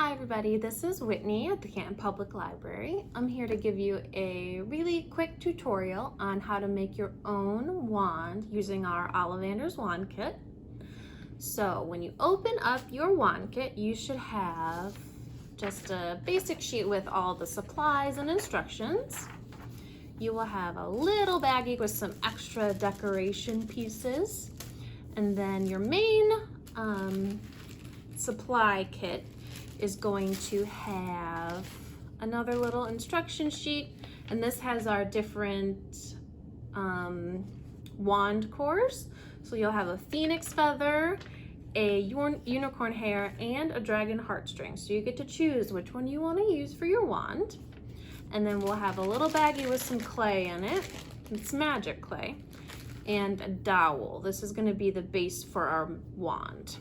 Hi everybody, this is Whitney at the Canton Public Library. I'm here to give you a really quick tutorial on how to make your own wand using our Ollivander's wand kit. So when you open up your wand kit, you should have just a basic sheet with all the supplies and instructions. You will have a little baggie with some extra decoration pieces, and then your main supply kit is going to have another little instruction sheet, and this has our different wand cores. So you'll have a phoenix feather, a unicorn hair, and a dragon heartstring. So you get to choose which one you want to use for your wand. And then we'll have a little baggie with some clay in it. It's magic clay. And a dowel. This is going to be the base for our wand.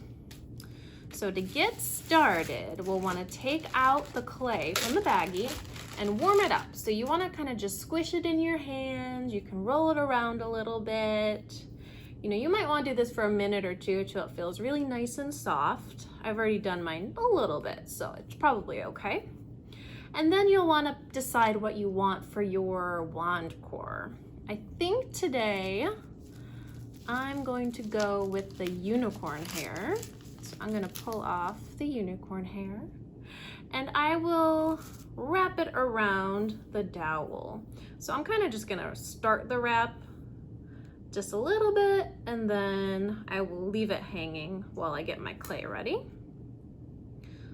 So to get started, we'll want to take out the clay from the baggie and warm it up. So you want to kind of just squish it in your hands. You can roll it around a little bit. You know, you might want to do this for a minute or two until it feels really nice and soft. I've already done mine a little bit, so it's probably okay. And then you'll want to decide what you want for your wand core. I think today I'm going to go with the unicorn hair. So I'm going to pull off the unicorn hair and I will wrap it around the dowel. So I'm kind of just going to start the wrap just a little bit, and then I will leave it hanging while I get my clay ready.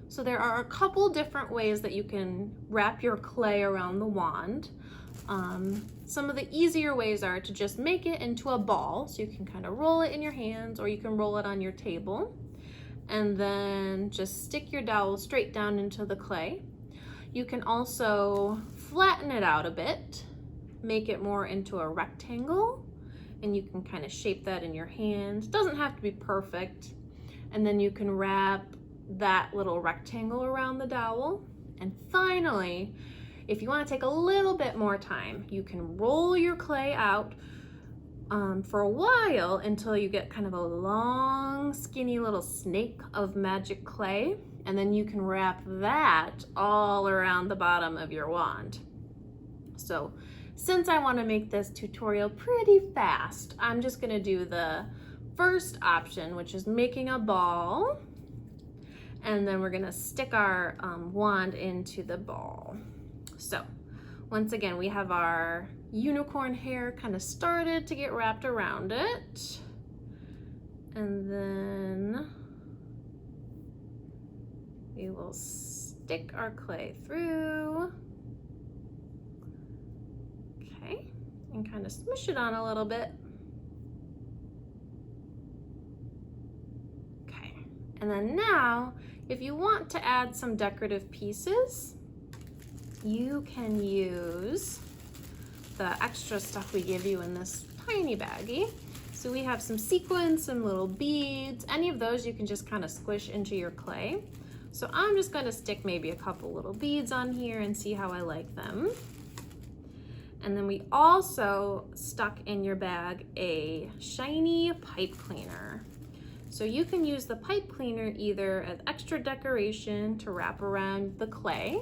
So there are a couple different ways that you can wrap your clay around the wand. Some of the easier ways are to just make it into a ball, so you can kind of roll it in your hands or you can roll it on your table. And then just stick your dowel straight down into the clay. You can also flatten it out a bit, make it more into a rectangle, and you can kind of shape that in your hand. It doesn't have to be perfect. And then you can wrap that little rectangle around the dowel. And finally, if you want to take a little bit more time, you can roll your clay out for a while until you get kind of a long, skinny little snake of magic clay, and then you can wrap that all around the bottom of your wand. So since I want to make this tutorial pretty fast, I'm just going to do the first option, which is making a ball, and then we're going to stick our wand into the ball. So once again, we have our unicorn hair kind of started to get wrapped around it. And then we will stick our clay through. Okay, and kind of smush it on a little bit. Okay, and then now, if you want to add some decorative pieces, you can use the extra stuff we give you in this tiny baggie. So we have some sequins, some little beads. Any of those you can just kind of squish into your clay. So I'm just going to stick maybe a couple little beads on here and see how I like them. And then we also stuck in your bag a shiny pipe cleaner. So you can use the pipe cleaner either as extra decoration to wrap around the clay,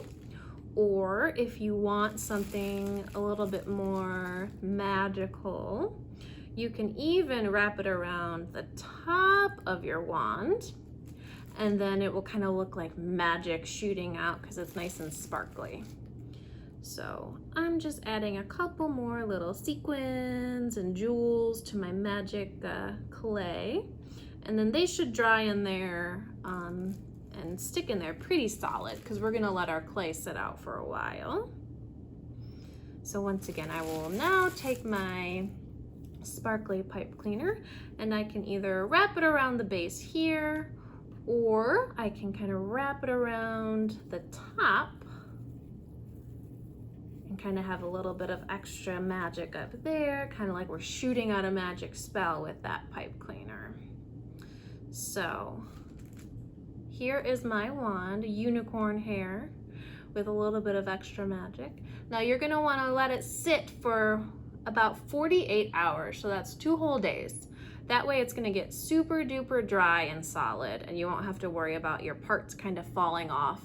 or if you want something a little bit more magical, you can even wrap it around the top of your wand, and then it will kind of look like magic shooting out because it's nice and sparkly. So I'm just adding a couple more little sequins and jewels to my magic clay, and then they should dry in there and stick in there pretty solid because we're going to let our clay sit out for a while. So once again, I will now take my sparkly pipe cleaner and I can either wrap it around the base here, or I can kind of wrap it around the top and kind of have a little bit of extra magic up there, kind of like we're shooting out a magic spell with that pipe cleaner. So here is my wand, unicorn hair, with a little bit of extra magic. Now you're going to want to let it sit for about 48 hours, so that's 2 whole days. That way it's gonna get super duper dry and solid, and you won't have to worry about your parts kind of falling off.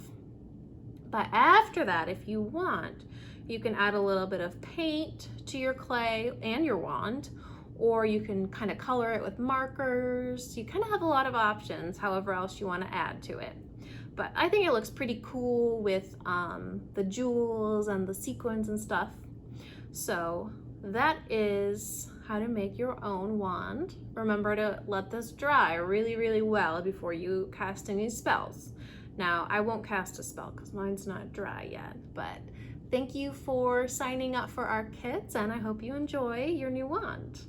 But after that, if you want, you can add a little bit of paint to your clay and your wand, or you can kind of color it with markers. You kind of have a lot of options, however else you want to add to it. But I think it looks pretty cool with the jewels and the sequins and stuff. So that is how to make your own wand. Remember to let this dry really, really well before you cast any spells. Now, I won't cast a spell because mine's not dry yet, but thank you for signing up for our kits, and I hope you enjoy your new wand.